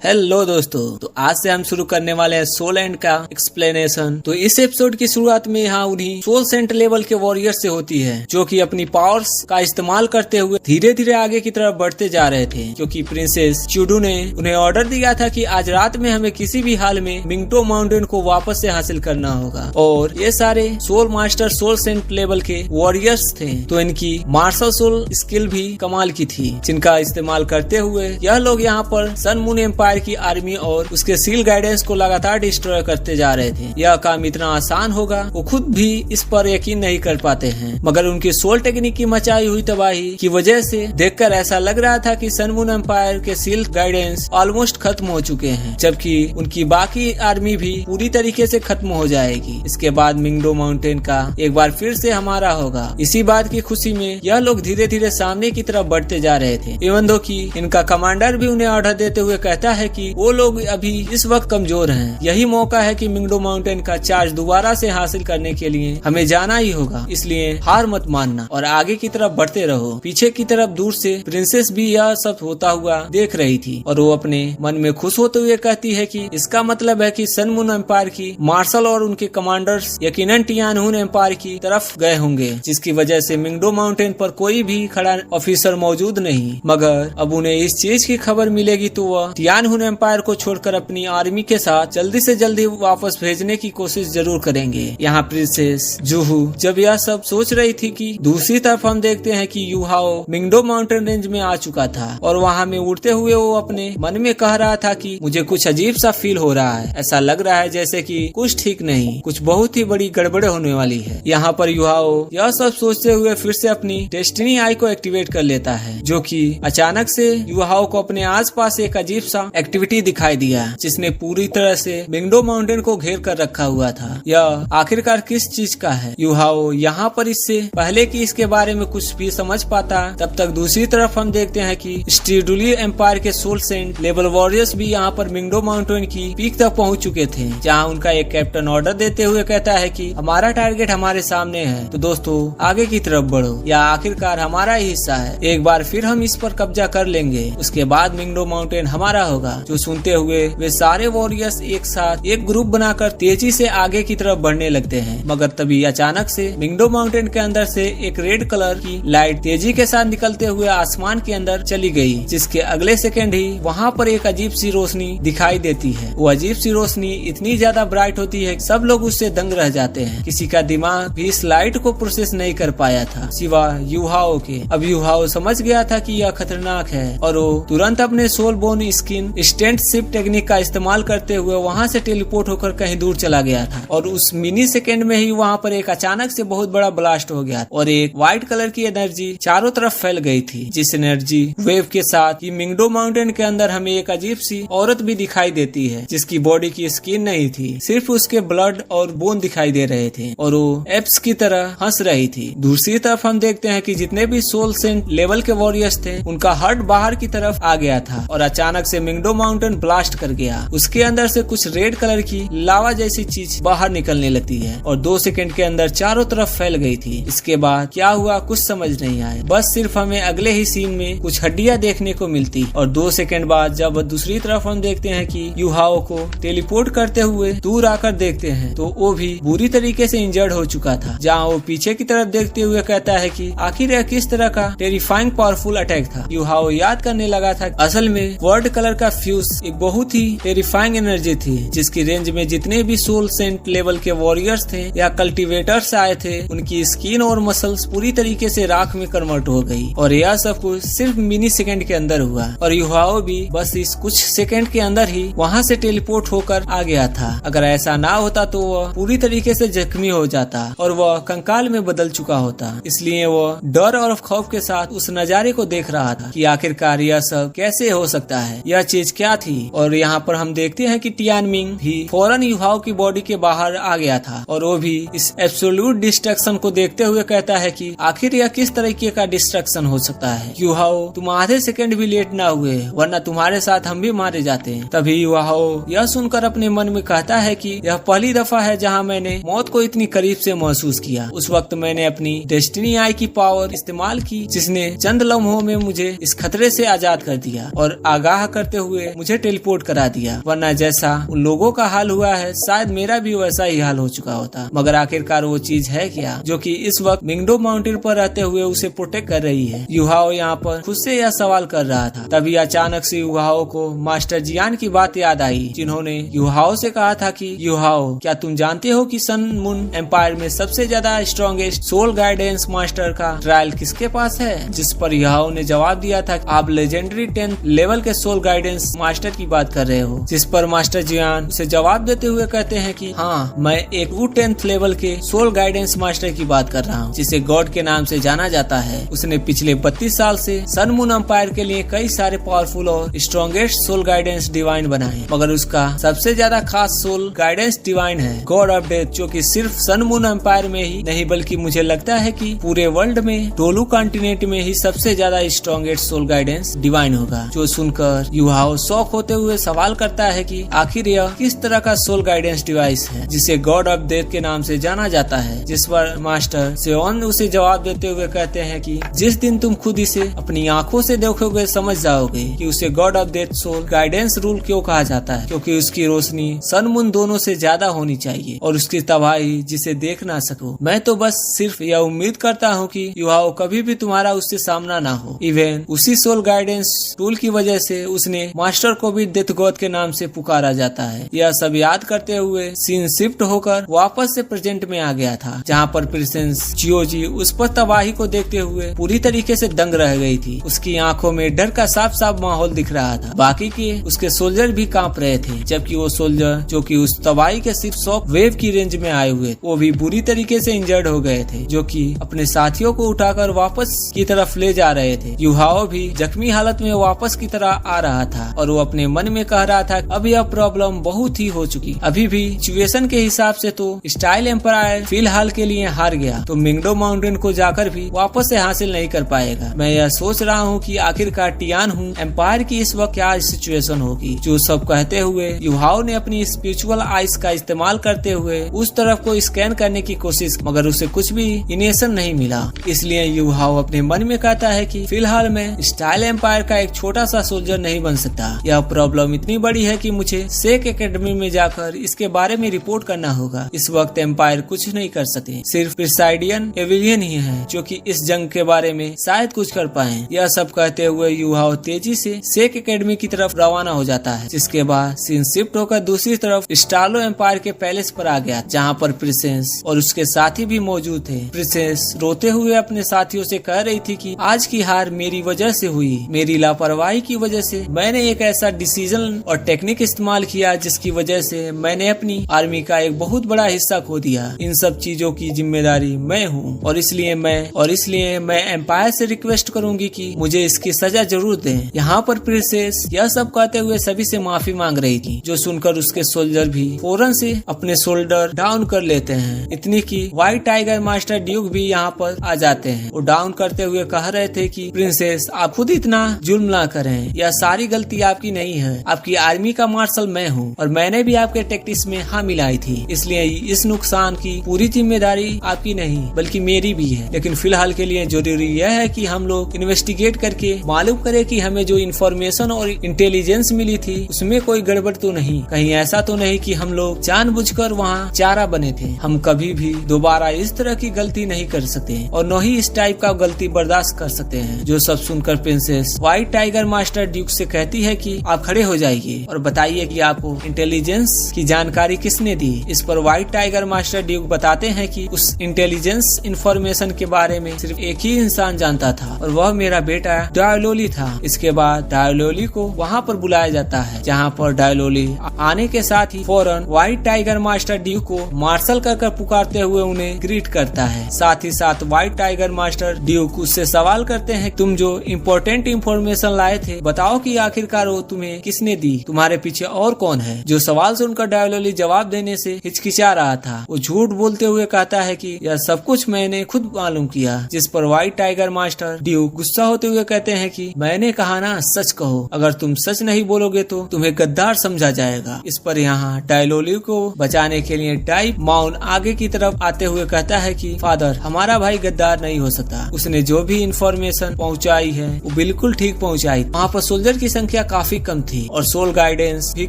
Hello दोस्तों, तो आज से हम शुरू करने वाले हैं सोल एंड का एक्सप्लेनेशन। तो इस एपिसोड की शुरुआत में यहाँ उन्हीं सोल सेंट लेवल के वॉरियर से होती है, जो कि अपनी पावर्स का इस्तेमाल करते हुए धीरे धीरे आगे की तरफ बढ़ते जा रहे थे, क्योंकि प्रिंसेस चुडू ने उन्हें ऑर्डर दिया था कि आज रात में हमें किसी भी हाल में मिंगटो माउंटेन को वापस से हासिल करना होगा। और ये सारे soul master soul saint level के वॉरियर्स थे, तो इनकी मार्शल सोल स्किल भी कमाल की थी, जिनका इस्तेमाल करते हुए यह लोग यहाँ पर सन मून एम्पायर की आर्मी और उसके सील गाइडेंस को लगातार डिस्ट्रॉय करते जा रहे थे। यह काम इतना आसान होगा वो खुद भी इस पर यकीन नहीं कर पाते हैं, मगर उनकी सोल टेक्निक की मचाई हुई तबाही की वजह से देखकर ऐसा लग रहा था कि सन मून एम्पायर के सील गाइडेंस ऑलमोस्ट खत्म हो चुके हैं, जबकि उनकी बाकी आर्मी भी पूरी तरीके से खत्म हो जाएगी। इसके बाद मिंगडो माउंटेन का एक बार फिर से हमारा होगा। इसी बात की खुशी में यह लोग धीरे धीरे सामने की तरफ बढ़ते जा रहे थे, इवन दो कि इनका कमांडर भी उन्हें ऑर्डर देते हुए कहता है कि वो लोग अभी इस वक्त कमजोर हैं। यही मौका है कि मिंगडो माउंटेन का चार्ज दोबारा से हासिल करने के लिए हमें जाना ही होगा, इसलिए हार मत मानना और आगे की तरफ बढ़ते रहो। पीछे की तरफ दूर से प्रिंसेस भी यह सब होता हुआ देख रही थी और वो अपने मन में खुश होते हुए कहती है कि इसका मतलब है कि सन मून एम्पायर की मार्शल और उनके कमांडर्स यकीनन टियानहुन एम्पायर की तरफ गए होंगे, जिसकी वजह से मिंगडो माउंटेन पर कोई भी खड़ा ऑफिसर मौजूद नहीं। मगर अब उन्हें इस चीज की खबर मिलेगी तो वह टियानहुन एम्पायर को छोड़कर अपनी आर्मी के साथ जल्दी से जल्दी वापस भेजने की कोशिश जरूर करेंगे। यहाँ प्रिंसेस जूहू जब यह सब सोच रही थी कि दूसरी तरफ हम देखते हैं कि यूहाओ मिंगडो माउंटेन रेंज में आ चुका था और वहाँ में उड़ते हुए वो अपने मन में कह रहा था कि मुझे कुछ अजीब सा फील हो रहा है, ऐसा लग रहा है जैसे कि कुछ ठीक नहीं, कुछ बहुत ही बड़ी गड़बड़ होने वाली है। यहाँ पर यूहाओ यह सब सोचते हुए फिर से अपनी डेस्टिनी आई को एक्टिवेट कर लेता है, जो कि अचानक से यूहाओ को अपने आसपास एक अजीब सा एक्टिविटी दिखाई दिया, जिसने पूरी तरह से मिंगडो माउंटेन को घेर कर रखा हुआ था। यह आखिरकार किस चीज का है? यूहाओ यहाँ पर इससे पहले कि इसके बारे में कुछ भी समझ पाता, तब तक दूसरी तरफ हम देखते हैं कि स्टीडुली एम्पायर के सोल सेंट लेवल वॉरियर्स भी यहाँ पर मिंगडो माउंटेन की पीक तक पहुँच चुके थे, जहाँ उनका एक कैप्टन ऑर्डर देते हुए कहता है कि हमारा टारगेट हमारे सामने है, तो दोस्तों आगे की तरफ बढ़ो, या आखिरकार हमारा ही हिस्सा है, एक बार फिर हम इस पर कब्जा कर लेंगे, उसके बाद मिंगडो माउंटेन हमारा होगा। जो सुनते हुए वे सारे वॉरियर्स एक साथ एक ग्रुप बनाकर तेजी से आगे की तरफ बढ़ने लगते हैं। मगर तभी अचानक से मिंगडो माउंटेन के अंदर से एक रेड कलर की लाइट तेजी के साथ निकलते हुए आसमान के अंदर चली गई, जिसके अगले सेकंड ही वहाँ पर एक अजीब सी रोशनी दिखाई देती है। वो अजीब सी रोशनी इतनी ज्यादा ब्राइट होती है, सब लोग उससे दंग रह जाते हैं। किसी का दिमाग भी इस लाइट को प्रोसेस नहीं कर पाया था, सिवा यूहाओ के। अब यूहाओ समझ गया था कि यह खतरनाक है और वो तुरंत अपने सोल बोन स्किन स्टेंट शिप टेक्निक का इस्तेमाल करते हुए वहाँ से टेलीपोर्ट होकर कहीं दूर चला गया था, और उस मिनी सेकेंड में ही वहाँ पर एक अचानक से बहुत बड़ा ब्लास्ट हो गया और एक व्हाइट कलर की एनर्जी चारों तरफ फैल गई थी, जिस एनर्जी वेव के साथ ही मिंगडो माउंटेन के अंदर हमें एक अजीब सी औरत भी दिखाई देती है, जिसकी बॉडी की स्किन नहीं थी, सिर्फ उसके ब्लड और बोन दिखाई दे रहे थे और वो एप्स की तरह हंस रही थी। दूसरी तरफ हम देखते हैं कि जितने भी सोल सेंट लेवल के वॉरियर्स थे, उनका हर्ट बाहर की तरफ आ गया था और अचानक से मिंगडो माउंटेन ब्लास्ट कर गया। उसके अंदर से कुछ रेड कलर की लावा जैसी चीज बाहर निकलने लगती है और 2 सेकंड के अंदर चारों तरफ फैल गई थी। इसके बाद क्या हुआ कुछ समझ नहीं आया, बस सिर्फ हमें अगले ही सीन में कुछ हड्डियां देखने को मिलती और 2 सेकंड बाद जब दूसरी तरफ हम देखते हैं कि यूहाओ को टेलीपोर्ट करते हुए दूर आकर देखते हैं, तो वो भी बुरी तरीके से इंजर्ड हो चुका था, जहाँ वो पीछे की तरफ देखते हुए कहता है कि आखिर यह किस तरह का टेरिफाइंग पावरफुल अटैक था। यूहाओ याद करने लगा था असल में वर्ल्ड कलर का फ्यूज एक बहुत ही टेरिफाइंग एनर्जी थी, जिसकी रेंज में जितने भी सोल सेंट लेवल के वॉरियर्स थे या कल्टीवेटर्स आए थे, उनकी स्किन और मसल्स पूरी तरीके से राख में कन्वर्ट हो गई और यह सब कुछ सिर्फ मिनी सेकंड के अंदर हुआ और यूहाओ भी बस इस कुछ सेकंड के अंदर ही वहाँ से टेलीपोर्ट होकर आ गया था। अगर ऐसा ना होता तो वह पूरी तरीके से जख्मी हो जाता और वह कंकाल में बदल चुका होता, इसलिए वह डर और खौफ के साथ उस नजारे को देख रहा था कि आखिरकार यह सब कैसे हो सकता है, यह चीज क्या थी। और यहाँ पर हम देखते हैं कि टियानमिंग भी फौरन यूहाओ की बॉडी के बाहर आ गया था और वो भी इस एब्सोल्यूट डिस्ट्रक्शन को देखते हुए कहता है कि आखिर यह किस तरीके का डिस्ट्रक्शन हो सकता है। यूहाओ तुम आधे सेकंड भी लेट ना हुए, वरना तुम्हारे साथ हम भी मारे जाते हैं। तभी यूहाओ यह सुनकर अपने मन में कहता है कि यह पहली दफा है जहाँ मैंने मौत को इतनी करीब से महसूस किया। उस वक्त मैंने अपनी डेस्टिनी आई की पावर इस्तेमाल की, जिसने चंद लम्हों में मुझे इस खतरे से आजाद कर दिया और आगाह करते हुए हुए मुझे टेलीपोर्ट करा दिया, वरना जैसा उन लोगों का हाल हुआ है शायद मेरा भी वैसा ही हाल हो चुका होता। मगर आखिरकार वो चीज है क्या जो कि इस वक्त मिंगडो माउंटेन पर रहते हुए उसे प्रोटेक्ट कर रही है? युहाओ यहाँ पर खुद से यह सवाल कर रहा था। तभी अचानक से युहाओ को मास्टर जियान की बात याद आई, जिन्होंने युहाओ से कहा था कि युहाओ, क्या तुम जानते हो कि सन मून एम्पायर में सबसे ज्यादा स्ट्रॉन्गेस्ट सोल गाइडेंस मास्टर का ट्रायल किसके पास है? जिस पर युहाओ ने जवाब दिया था, आप लेजेंडरी 10th लेवल के सोल गाइडेंस मास्टर की बात कर रहे हो। जिस पर मास्टर जियान उसे जवाब देते हुए कहते हैं कि हाँ, मैं एक वो 10th लेवल के सोल गाइडेंस मास्टर की बात कर रहा हूँ, जिसे गॉड के नाम से जाना जाता है। उसने पिछले 32 साल से सन मून एम्पायर के लिए कई सारे पावरफुल और स्ट्रॉन्गेस्ट सोल गाइडेंस डिवाइन बनाए, मगर उसका सबसे ज्यादा खास सोल गाइडेंस डिवाइन है गॉड ऑफ डेथ, जो कि सिर्फ सन मून एम्पायर में ही नहीं बल्कि मुझे लगता है कि पूरे वर्ल्ड में टोलू कॉन्टिनेंट में ही सबसे ज्यादा स्ट्रॉन्गेस्ट सोल गाइडेंस डिवाइन होगा। जो सुनकर युहाओ शॉक होते हुए सवाल करता है कि आखिर यह किस तरह का सोल गाइडेंस डिवाइस है जिसे गॉड ऑफ डेथ के नाम से जाना जाता है? जिस पर मास्टर सेओन उसे जवाब देते हुए कहते हैं कि जिस दिन तुम खुद इसे अपनी आंखों से देखोगे समझ जाओगे कि उसे god of death soul guidance rule क्यों कहा जाता है, क्योंकि उसकी रोशनी सन मून दोनों से ज्यादा होनी चाहिए और उसकी तबाही जिसे देख ना सको। मैं तो बस सिर्फ यह उम्मीद करता हूँ कि युवाओं कभी भी तुम्हारा उससे सामना ना हो। इवन उसी सोल गाइडेंस टूल की वजह से उसने मास्टर को भी डेथ गॉड के नाम से पुकारा जाता है। यह सब याद करते हुए सीन शिफ्ट होकर वापस से प्रेजेंट में आ गया था, जहाँ पर प्रिंसेस चियोजी उस पर तबाही को देखते हुए पूरी तरीके से दंग रह गई थी। उसकी आंखों में डर का साफ साफ माहौल दिख रहा था। बाकी के उसके सोल्जर भी कांप रहे थे, जबकि वो सोल्जर जो कि उस तबाही के सिर्फ 100 वेव की रेंज में आए हुए वो भी बुरी तरीके से इंजर्ड हो गए थे, जो कि अपने साथियों को उठाकर वापस की तरफ ले जा रहे थे। युहाओ भी जख्मी हालत में वापस की तरह आ रहा था और वो अपने मन में कह रहा था अब यह प्रॉब्लम बहुत ही हो चुकी। अभी भी सिचुएशन के हिसाब से तो स्टाइल एम्पायर फिलहाल के लिए हार गया, तो मिंगडो माउंटेन को जाकर भी वापस से हासिल नहीं कर पाएगा। मैं यह सोच रहा हूँ कि आखिरकार टियान हूँ एम्पायर की इस वक्त क्या सिचुएशन होगी। जो सब कहते हुए युहाओ ने अपनी स्पिरिचुअल आइस का इस्तेमाल करते हुए उस तरफ को स्कैन करने की कोशिश, मगर उसे कुछ भी इनेशन नहीं मिला। इसलिए युहाओ अपने मन में कहता है कि फिलहाल मैं स्टाइल एम्पायर का एक छोटा सा सोल्जर नहीं बन सकता। यह प्रॉब्लम इतनी बड़ी है कि मुझे सेक एकेडमी में जाकर इसके बारे में रिपोर्ट करना होगा। इस वक्त एम्पायर कुछ नहीं कर सकते, सिर्फ प्रिसाइडियन एविलियन ही है जो कि इस जंग के बारे में शायद कुछ कर पाए। यह सब कहते हुए युहाओ तेजी से सेक एकेडमी की तरफ रवाना हो जाता है, जिसके बाद सीन शिफ्ट होकर दूसरी तरफ स्टार्लो एम्पायर के पैलेस पर आ गया, जहाँ पर प्रिंसेस और उसके साथी भी मौजूद थे। प्रिंसेस रोते हुए अपने साथियों से कह रही थी कि आज की हार मेरी वजह से हुई, मेरी लापरवाही की वजह से मैंने एक ऐसा डिसीजन और टेक्निक इस्तेमाल किया जिसकी वजह से मैंने अपनी आर्मी का एक बहुत बड़ा हिस्सा खो दिया। इन सब चीजों की जिम्मेदारी मैं हूँ और इसलिए मैं एम्पायर से रिक्वेस्ट करूंगी कि मुझे इसकी सजा जरूर दें। यहाँ पर प्रिंसेस यह सब कहते हुए सभी से माफी मांग रही थी, जो सुनकर उसके सोल्जर भी फौरन से अपने शोल्डर डाउन कर लेते हैं। इतनी की व्हाइट टाइगर मास्टर ड्यूक भी यहाँ पर आ जाते हैं। वो डाउन करते हुए कह रहे थे कि प्रिंसेस आप खुद इतना जुल्म ना करें, यह सारी गलती आपकी नहीं है। आपकी आर्मी का मार्शल मैं हूँ और मैंने भी आपके टैक्टिक्स में हाँ मिलाई थी, इसलिए इस नुकसान की पूरी जिम्मेदारी आपकी नहीं बल्कि मेरी भी है। लेकिन फिलहाल के लिए जरूरी यह है कि हम लोग इन्वेस्टिगेट करके मालूम करें कि हमें जो इन्फॉर्मेशन और इंटेलिजेंस मिली थी उसमें कोई गड़बड़ तो नहीं, कहीं ऐसा तो नहीं कि हम लोग जानबूझकर वहाँ चारा बने थे। हम कभी भी दोबारा इस तरह की गलती नहीं कर सकते और न ही इस टाइप का गलती बर्दाश्त कर सकते हैं। जो सब सुनकर princess white tiger master Duke से कहती है कि आप खड़े हो जाइए और बताइए कि आपको इंटेलिजेंस की जानकारी किसने दी। इस पर व्हाइट टाइगर मास्टर ड्यूक बताते हैं कि उस इंटेलिजेंस इंफॉर्मेशन के बारे में सिर्फ एक ही इंसान जानता था और वह मेरा बेटा डायलोली था। इसके बाद डायलोली को वहाँ पर बुलाया जाता है, जहाँ पर डायलोली आने के साथ ही फौरन व्हाइट टाइगर मास्टर ड्यूक को मार्शल कर पुकारते हुए उन्हें ग्रीट करता है। साथ ही साथ व्हाइट टाइगर मास्टर ड्यूक उससे सवाल करते हैं तुम जो इम्पोर्टेंट इंफॉर्मेशन लाए थे बताओ कि आखिरकार वो तुम्हें किसने दी, तुम्हारे पीछे और कौन है। जो सवाल सुनकर डायलोली जवाब देने से हिचकिचा रहा था, वो झूठ बोलते हुए कहता है कि यह सब कुछ मैंने खुद मालूम किया। जिस पर व्हाइट टाइगर मास्टर ड्यूक गुस्सा होते हुए कहते हैं कि मैंने कहा ना सच कहो, अगर तुम सच नहीं बोलोगे तो तुम्हें गद्दार समझा जाएगा। इस पर यहाँ डायलोली को बचाने के लिए टाइप माउन आगे की तरफ आते हुए कहता है कि फादर हमारा भाई गद्दार नहीं हो सकता, उसने जो भी इंफॉर्मेशन पहुँचाई है वो बिल्कुल ठीक पहुँचाई। वहाँ पर सोल्जर की संख्या शक्तियाँ काफी कम थी और सोल गाइडेंस भी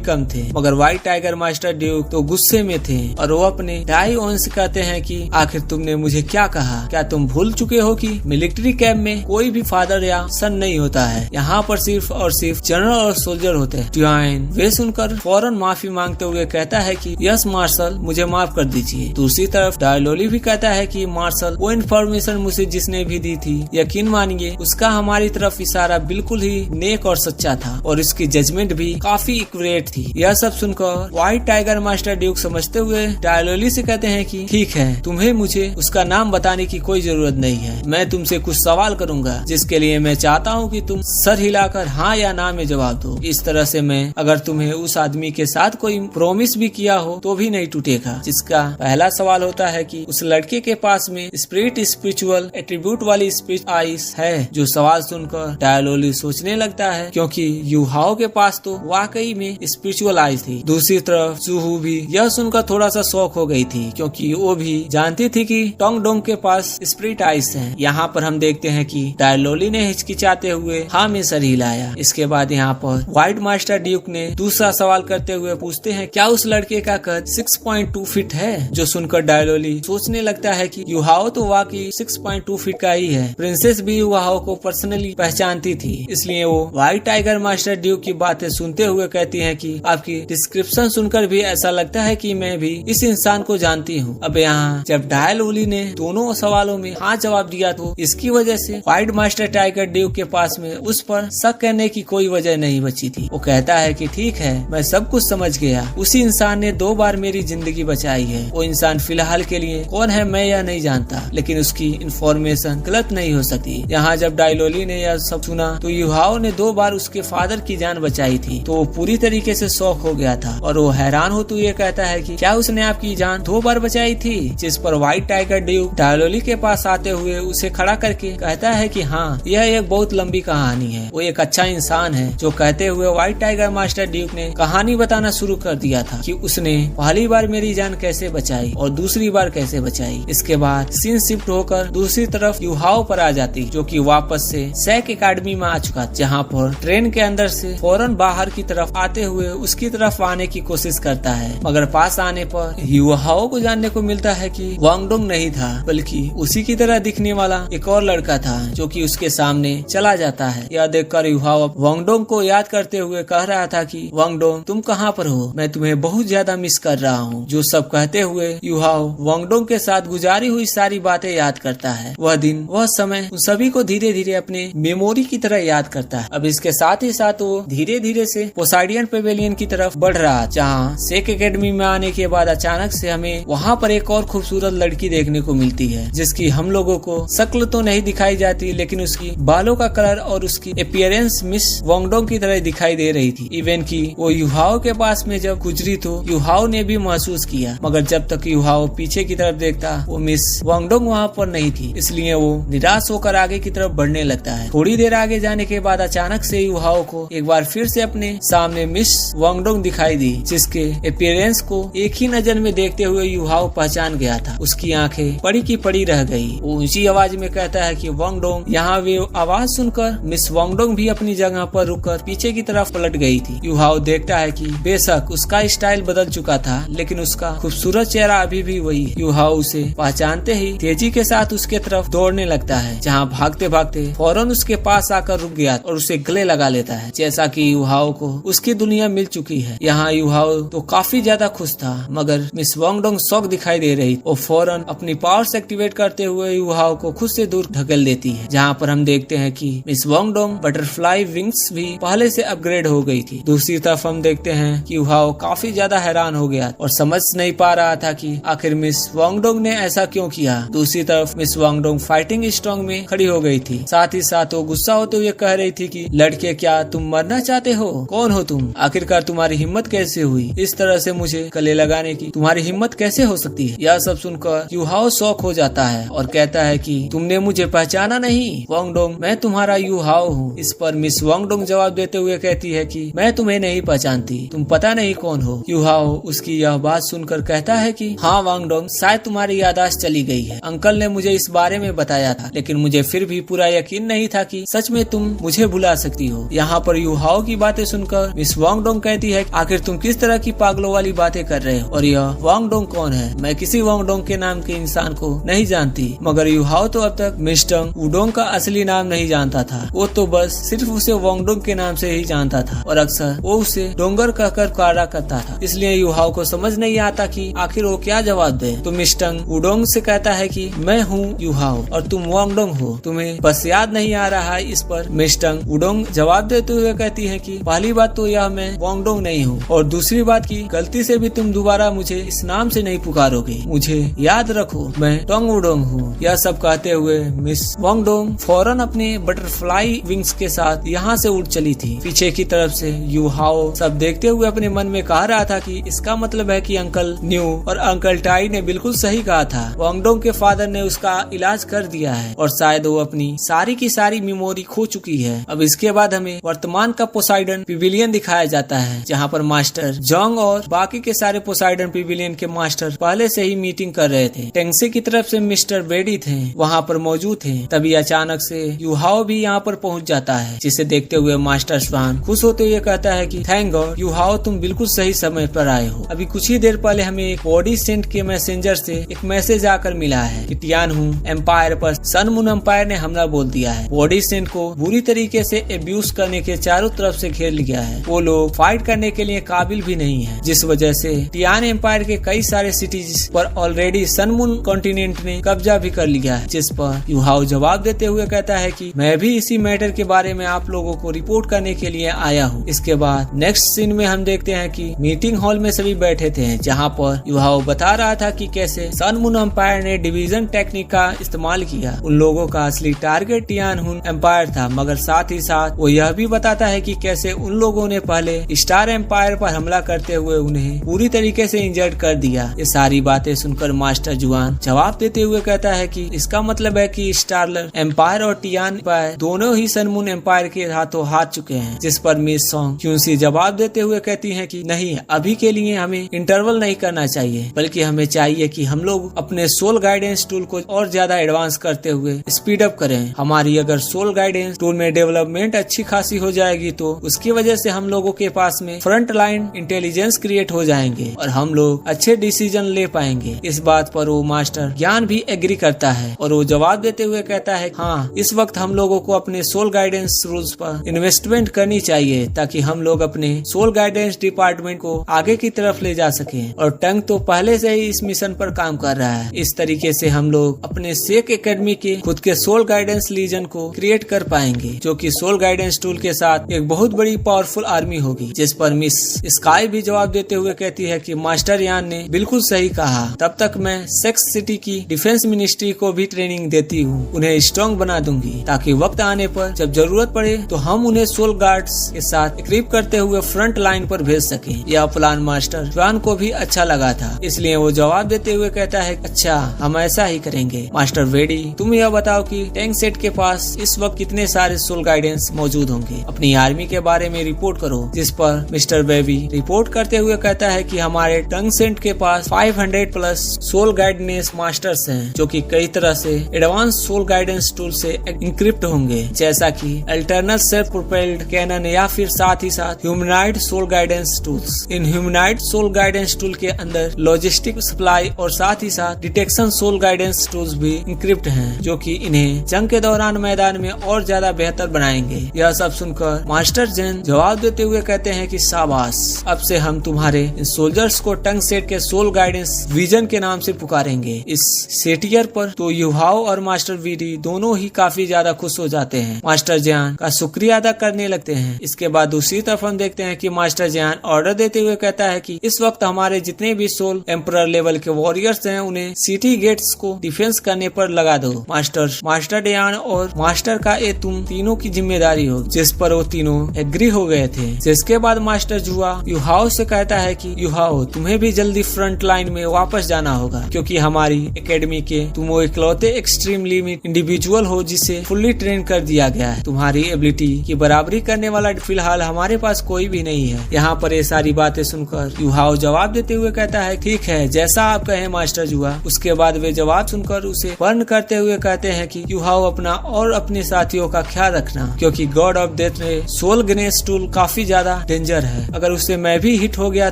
कम थे, मगर व्हाइट टाइगर मास्टर ड्यूक तो गुस्से में थे और वो अपने डाई ओन से कहते हैं कि आखिर तुमने मुझे क्या कहा? क्या तुम भूल चुके हो कि मिलिट्री कैंप में कोई भी फादर या सन नहीं होता है, यहाँ पर सिर्फ और सिर्फ जनरल और सोल्जर होते हैं। ड्यूआइन वे सुनकर फौरन माफी मांगते हुए कहता है कि यस मार्शल, मुझे माफ कर दीजिए। दूसरी तरफ डायलोली भी कहता है कि मार्शल, वो इन्फॉर्मेशन मुझे जिसने भी दी थी, यकीन मानिए उसका हमारी तरफ इशारा बिल्कुल ही नेक और सच्चा था और इसकी जजमेंट भी काफी एक्यूरेट थी। यह सब सुनकर व्हाइट टाइगर मास्टर ड्यूक समझते हुए डायलोली से कहते हैं कि ठीक है, तुम्हें मुझे उसका नाम बताने की कोई जरूरत नहीं है। मैं तुमसे कुछ सवाल करूंगा जिसके लिए मैं चाहता हूँ कि तुम सर हिलाकर हाँ या ना में जवाब दो। इस तरह से मैं अगर तुम्हें उस आदमी के साथ कोई प्रॉमिस भी किया हो तो भी नहीं टूटेगा। जिसका पहला सवाल होता है कि उस लड़के के पास में स्पिरिट स्पिरिचुअल एट्रीब्यूट वाली स्पिरिट आइस है। जो सवाल सुनकर डायलोली सोचने लगता है क्योंकि युहाओ के पास तो वाकई में स्पिरिचुअल आइस थी। दूसरी तरफ जूहू भी यह सुनकर थोड़ा सा शौक हो गई थी क्योंकि वो भी जानती थी कि टोंग डोंग के पास स्पिरिट आइस है। यहाँ पर हम देखते हैं कि डायलोली ने हिचकिचाते हुए हाँ में सर हिलाया। इसके बाद यहाँ पर व्हाइट मास्टर ड्यूक ने दूसरा सवाल करते हुए पूछते हैं क्या उस लड़के का कद 6.2 फीट है? जो सुनकर डायलोली सोचने लगता है कि युहाओ तो वाकई 6.2 फीट का ही है। प्रिंसेस भी युहाओ को पर्सनली पहचानती थी, इसलिए वो व्हाइट टाइगर मास्टर ड्यूक की बातें सुनते हुए कहती है कि आपकी डिस्क्रिप्शन सुनकर भी ऐसा लगता है कि मैं भी इस इंसान को जानती हूँ। अब यहाँ जब डायलोली ने दोनों सवालों में हाँ जवाब दिया तो इसकी वजह से व्हाइट मास्टर टाइगर ड्यूक के पास में उस पर शक करने की कोई वजह नहीं बची थी। वो कहता है कि ठीक है, मैं सब कुछ समझ गया। उसी इंसान ने 2 बार मेरी जिंदगी बचाई है। वो इंसान फिलहाल के लिए कौन है मैं यह नहीं जानता, लेकिन उसकी इंफॉर्मेशन गलत नहीं हो सकती। यहाँ जब डायलोली ने यह सब सुना तो युहाओ ने 2 बार उसके फादर की जान बचाई थी, तो वो पूरी तरीके से शॉक हो गया था और वो हैरान होते हुए कहता है कि क्या उसने आपकी जान 2 बार बचाई थी? जिस पर व्हाइट टाइगर ड्यूक डायलोली के पास आते हुए उसे खड़ा करके कहता है कि हाँ, यह एक बहुत लंबी कहानी है। वो एक अच्छा इंसान है। जो कहते हुए व्हाइट टाइगर मास्टर ड्यूक ने कहानी बताना शुरू कर दिया था कि उसने पहली बार मेरी जान कैसे बचाई और दूसरी बार कैसे बचाई। इसके बाद सीन शिफ्ट होकर दूसरी तरफ युहाओ पर आ जाती, जो कि वापस से सैक एकेडमी में आ चुका, जहाँ पर ट्रेन के अंदर से फौरन बाहर की तरफ आते हुए उसकी तरफ आने की कोशिश करता है, मगर पास आने पर युहाओ को जानने को मिलता है कि वांगडोंग नहीं था, बल्कि उसी की तरह दिखने वाला एक और लड़का था जो कि उसके सामने चला जाता है। यह देखकर युहाओ वांगडोंग को याद करते हुए कह रहा था कि वांगडोंग, तुम कहाँ पर हो? मैं तुम्हें बहुत ज्यादा मिस कर रहा हूँ। जो सब कहते हुए युहाओ वांगडोंग के साथ गुजारी हुई सारी बातें याद करता है। वह दिन, वह समय उन सभी को धीरे धीरे अपने मेमोरी की तरह याद करता है। अब इसके साथ ही साथ वो धीरे धीरे से पोसाइडियन पेवेलियन की तरफ बढ़ रहा, जहाँ सेक एकेडमी में आने के बाद अचानक से हमें वहाँ पर एक और खूबसूरत लड़की देखने को मिलती है, जिसकी हम लोगों को शक्ल तो नहीं दिखाई जाती, लेकिन उसकी बालों का कलर और उसकी अपीयरेंस मिस वांगडोंग की तरह दिखाई दे रही थी। इवन की वो युहाओ के पास में जब गुजरी तो युहाओ ने भी महसूस किया, मगर जब तक युहाओ पीछे की तरफ देखता वो मिस वांगडोंग वहाँ पर नहीं थी, इसलिए वो निराश होकर आगे की तरफ बढ़ने लगता है। थोड़ी देर आगे जाने के बाद अचानक से युहाओ को एक बार फिर से अपने सामने मिस वांगडोंग दिखाई दी, जिसके अपीयरेंस को एक ही नजर में देखते हुए युहाओ पहचान गया था। उसकी आंखें पड़ी की पड़ी रह गई। वो ऊंची आवाज में कहता है कि वांगडोंग। यहाँ वे आवाज सुनकर मिस वांगडोंग भी अपनी जगह पर रुककर पीछे की तरफ पलट गई थी। युहाओ देखता है कि बेशक उसका स्टाइल बदल चुका था, लेकिन उसका खूबसूरत चेहरा अभी भी वही है। युहाओ उसे पहचानते ही तेजी के साथ उसके तरफ दौड़ने लगता है, जहाँ भागते भागते फौरन उसके पास आकर रुक गया और उसे गले लगा लेता है, जैसा कि युहाओ को उसकी दुनिया मिल चुकी है। यहाँ युहाओ तो काफी ज्यादा खुश था, मगर मिस वांगडोंग शॉक दिखाई दे रही और फौरन अपनी पावर्स एक्टिवेट करते हुए युहाओ को खुद से दूर ढकेल देती है। जहाँ पर हम देखते हैं कि मिस वांगडोंग बटरफ्लाई विंग्स भी पहले से अपग्रेड हो गई थी। दूसरी तरफ हम देखते हैं कि युहाओ काफी ज्यादा हैरान हो गया और समझ नहीं पा रहा था कि आखिर मिस वांगडोंग ने ऐसा क्यों किया। दूसरी तरफ मिस वांगडोंग फाइटिंग स्ट्रॉन्ग में खड़ी हो गई थी। साथ ही साथ वो गुस्सा होते हुए कह रही थी कि लड़के, क्या तुम मरना चाहते हो? कौन हो तुम? आखिरकार तुम्हारी हिम्मत कैसे हुई? इस तरह से मुझे गले लगाने की तुम्हारी हिम्मत कैसे हो सकती है? यह सब सुनकर युहाओ शॉक हो जाता है और कहता है कि तुमने मुझे पहचाना नहीं वांगडोंग, मैं तुम्हारा युहाओ हूँ। इस पर मिस वांगडोंग जवाब देते हुए कहती है कि मैं तुम्हें नहीं पहचानती, तुम पता नहीं कौन हो। युहाओ उसकी यह बात सुनकर कहता है कि हाँ वांगडोंग, शायद तुम्हारी याददाश्त चली गई है। अंकल ने मुझे इस बारे में बताया था, लेकिन मुझे फिर भी पूरा यकीन नहीं था कि सच में तुम मुझे भुला सकती हो। यहाँ यहाँ पर युहाओ की बातें सुनकर मिस वांग डोंग कहती है, आखिर तुम किस तरह की पागलों वाली बातें कर रहे हो, और यह वांग डोंग कौन है? मैं किसी वांग डोंग के नाम के इंसान को नहीं जानती। मगर युहाओ तो अब तक मिस्टर वुडोंग का असली नाम नहीं जानता था। वो तो बस सिर्फ उसे वांग डोंग के नाम से ही जानता था और अक्सर वो उसे डोंगर कहकर पुकारा करता था। इसलिए युहाओ को समझ नहीं आता कि आखिर वो क्या जवाब दे। तो मिस्टर वुडोंग से कहता है कि मैं हूँ युहाओ और तुम वांग डोंग हो, तुम्हें बस याद नहीं आ रहा है। इस पर मिस्टर वुडोंग जवाब देते हुए कहती है कि पहली बात तो यह मैं वांग डोंग नहीं हूँ, और दूसरी बात की गलती से भी तुम दोबारा मुझे इस नाम से नहीं पुकारोगे। मुझे याद रखो, मैं टोंग वुडोंग हूँ। यह सब कहते हुए मिस वांग डोंग फौरन अपने बटरफ्लाई विंग्स के साथ यहाँ से उड़ चली थी। पीछे की तरफ से युहाओ सब देखते हुए अपने मन में कह रहा था कि इसका मतलब है कि अंकल न्यू और अंकल टाई ने बिल्कुल सही कहा था। वांग डोंग के फादर ने उसका इलाज कर दिया है और शायद वो अपनी सारी की सारी मेमोरी खो चुकी है। अब इसके बाद हमें वर्तमान का पोसाइडन पिविलियन दिखाया जाता है, जहाँ पर मास्टर जोंग और बाकी के सारे पोसाइडन पिविलियन के मास्टर पहले से ही मीटिंग कर रहे थे। टेंगसे की तरफ से मिस्टर बेडी थे, वहाँ पर मौजूद थे। तभी अचानक से युहाओ भी यहाँ पर पहुँच जाता है, जिसे देखते हुए मास्टर स्वान खुश होते हुए कहता है कि थैंक गॉड युहाओ, तुम बिल्कुल सही समय पर आए हो। अभी कुछ ही देर पहले हमें एक बॉडी सेंट के मैसेंजर से एक मैसेज आकर मिला है कि टियानहू एम्पायर पर सन मून एम्पायर ने हमला बोल दिया है। बॉडी सेंट को बुरी तरीके से एब्यूज करने के चारों तरफ से घेर लिया है। वो लोग फाइट करने के लिए काबिल भी नहीं है, जिस वजह से टियान एम्पायर के कई सारे सिटीज पर ऑलरेडी सन मून कॉन्टिनेंट ने कब्जा भी कर लिया है। जिस पर युहाओ जवाब देते हुए कहता है कि मैं भी इसी मैटर के बारे में आप लोगों को रिपोर्ट करने के लिए आया हूँ। इसके बाद नेक्स्ट सीन में हम देखते हैं कि मीटिंग हॉल में सभी बैठे थे, जहाँ पर युहाओ बता रहा था कि कैसे सन मून एम्पायर ने डिवीजन टेक्निक का इस्तेमाल किया। उन लोगों का असली टारगेट टियानहू एम्पायर था, मगर साथ ही साथ वो यह भी बताता है कि कैसे उन लोगों ने पहले स्टार एम्पायर पर हमला करते हुए उन्हें पूरी तरीके से इंजर्ड कर दिया। ये सारी बातें सुनकर मास्टर जुआन जवाब देते हुए कहता है कि इसका मतलब है कि स्टारलर एम्पायर और टियान एम्पायर दोनों ही सन मून एम्पायर के हाथों हार चुके हैं। जिस पर मिस सॉन्ग क्यूंसी जवाब देते हुए कहती है कि नहीं, अभी के लिए हमें इंटरवल नहीं करना चाहिए, बल्कि हमें चाहिए कि हम लोग अपने सोल गाइडेंस टूल को और ज्यादा एडवांस करते हुए स्पीड अप करें। हमारी अगर सोल गाइडेंस टूल में डेवलपमेंट अच्छी खासी हो जाएगी तो उसकी वजह से हम लोगों के पास में फ्रंट लाइन इंटेलिजेंस क्रिएट हो जाएंगे और हम लोग अच्छे डिसीजन ले पाएंगे। इस बात पर वो मास्टर ज्ञान भी एग्री करता है और वो जवाब देते हुए कहता है हाँ, इस वक्त हम लोगों को अपने सोल गाइडेंस रूल्स पर इन्वेस्टमेंट करनी चाहिए ताकि हम लोग अपने सोल गाइडेंस डिपार्टमेंट को आगे की तरफ ले जा सके। और टंग तो पहले से ही इस मिशन पर काम कर रहा है। इस तरीके से हम लोग अपने सेक एकेडमी के खुद के सोल गाइडेंस लीजन को क्रिएट कर पाएंगे, जो कि सोल गाइडेंस टूल के साथ एक बहुत बड़ी पावरफुल आर्मी होगी। जिस पर मिस स्काई भी जवाब देते हुए कहती है कि मास्टर यान ने बिल्कुल सही कहा, तब तक मैं सेक्स सिटी की डिफेंस मिनिस्ट्री को भी ट्रेनिंग देती हूँ, उन्हें स्ट्रॉन्ग बना दूंगी ताकि वक्त आने पर जब जरूरत पड़े तो हम उन्हें सोल गार्ड्स के साथ इक्विप करते हुए फ्रंट लाइन पर भेज सके। यह प्लान मास्टर जुआन को भी अच्छा लगा था, इसलिए वो जवाब देते हुए कहता है अच्छा, हम ऐसा ही करेंगे। मास्टर वेडी, तुम यह बताओ कि टैंक सेट के पास इस वक्त कितने सारे सोल गाइडेंस मौजूद होंगे, अपनी आर्मी के बारे में रिपोर्ट करो। जिस पर मिस्टर बेबी रिपोर्ट करते हुए कहता है कि हमारे टंग सेट के पास 500 प्लस सोल गाइडेंस मास्टर्स हैं, जो कि कई तरह से एडवांस सोल गाइडेंस टूल से इंक्रिप्ट होंगे, जैसा कि अल्टरनेट सेल्फ प्रोपेल्ड कैनन या फिर साथ ही साथ ह्यूमनाइड सोल गाइडेंस टूल्स। इन ह्यूमनाइड सोल गाइडेंस टूल के अंदर लॉजिस्टिक सप्लाई और साथ ही साथ डिटेक्शन सोल गाइडेंस टूल्स भी इंक्रिप्ट हैं, जो कि इन्हें जंग के दौरान मैदान में और ज्यादा बेहतर बनाएंगे। यह सब सुनकर मास्टर जेन जवाब देते हुए कहते हैं कि शाबाश, अब से हम तुम्हारे इन सोल्जर्स को टंग सेट के सोल गाइडेंस विजन के नाम से पुकारेंगे। इस सेटियर पर तो युहाओ और मास्टर वीडी दोनों ही काफी ज्यादा खुश हो जाते हैं, मास्टर जियान का शुक्रिया अदा करने लगते हैं। इसके बाद दूसरी तरफ हम देखते हैं कि मास्टर जियान ऑर्डर देते हुए कहता है कि इस वक्त हमारे जितने भी सोल एम्परर लेवल के वॉरियर्स हैं उन्हें सिटी गेट्स को डिफेंस करने पर लगा दो। मास्टर डियान और मास्टर का ये तुम तीनों की जिम्मेदारी हो। जिस पर वो तीनों एग्री हो गए थे। जिसके बाद मास्टर जुआ युहाओ से कहता है कि युहाओ, तुम्हें भी जल्दी फ्रंट लाइन में वापस जाना होगा, क्योंकि हमारी एकेडमी के तुम वो इकलौते एक्सट्रीमली इंडिविजुअल हो जिसे फुल्ली ट्रेन कर दिया गया है। तुम्हारी एबिलिटी की बराबरी करने वाला फिलहाल हमारे पास कोई भी नहीं है। यहाँ पर ये सारी बातें सुनकर युहाओ जवाब देते हुए कहता है ठीक है, जैसा आप कहें मास्टर जुआ। उसके बाद वे जवाब सुनकर उसे बर्न करते हुए कहते हैं कि युहाओ, अपना और अपने साथियों का ख्याल रखना, क्योंकि गॉड ऑफ डेथ ने सोल गणेश टूल काफी ज्यादा डेंजर है, अगर उससे मैं भी हिट हो गया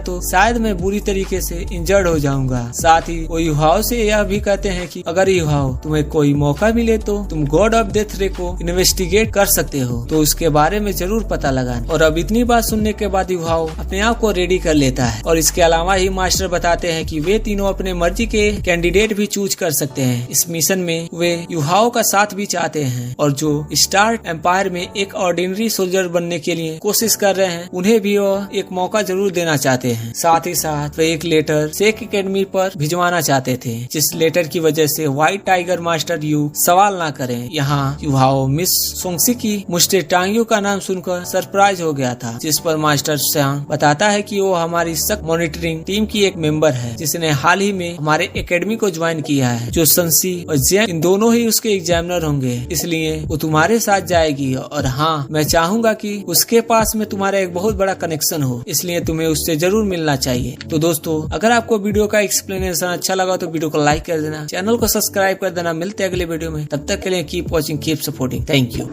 तो शायद मैं बुरी तरीके से इंजर्ड हो जाऊंगा। साथ ही वो युहाओ से यह भी कहते हैं कि अगर युहाओ तुम्हें कोई मौका मिले तो तुम गॉड ऑफ डेथ रे को इन्वेस्टिगेट कर सकते हो, तो उसके बारे में जरूर पता लगाना। और अब इतनी बात सुनने के बाद युहाओ अपने आप को रेडी कर लेता है। और इसके अलावा ही मास्टर बताते हैं कि वे तीनों अपने मर्जी के कैंडिडेट भी चूज कर सकते हैं। इस मिशन में वे युहाओ का साथ भी चाहते हैं, और जो स्टार एम्पायर में एक ऑर्डिनरी सोल्जर बनने के लिए कोशिश कर रहे हैं उन्हें भी वह एक मौका जरूर देना चाहते हैं। साथ ही साथ वे एक लेटर सेक एकेडमी पर भिजवाना चाहते थे, जिस लेटर की वजह से व्हाइट टाइगर मास्टर यू सवाल ना करें। यहाँ युहाओ मिस सोंगसी की मुस्टेटांगियो का नाम सुनकर सरप्राइज हो गया था, जिस पर मास्टर सांग बताता है कि वो हमारी सख्त मॉनिटरिंग टीम की एक मेंबर है, जिसने हाल ही में हमारे एकेडमी को ज्वाइन किया है। जो संसी और जैन इन दोनों ही उसके एग्जामिनर होंगे, इसलिए वो तुम्हारे साथ जाएगी। और हाँ, मैं चाहूंगा कि उसके पास में तुम्हारा एक बहुत बड़ा कनेक्शन हो, इसलिए तुम्हें उससे जरूर मिलना चाहिए। तो दोस्तों, अगर आपको वीडियो का एक्सप्लेनेशन अच्छा लगा तो वीडियो को लाइक कर देना, चैनल को सब्सक्राइब कर देना। मिलते हैं अगले वीडियो में, तब तक के लिए keep watching, keep supporting. Thank you.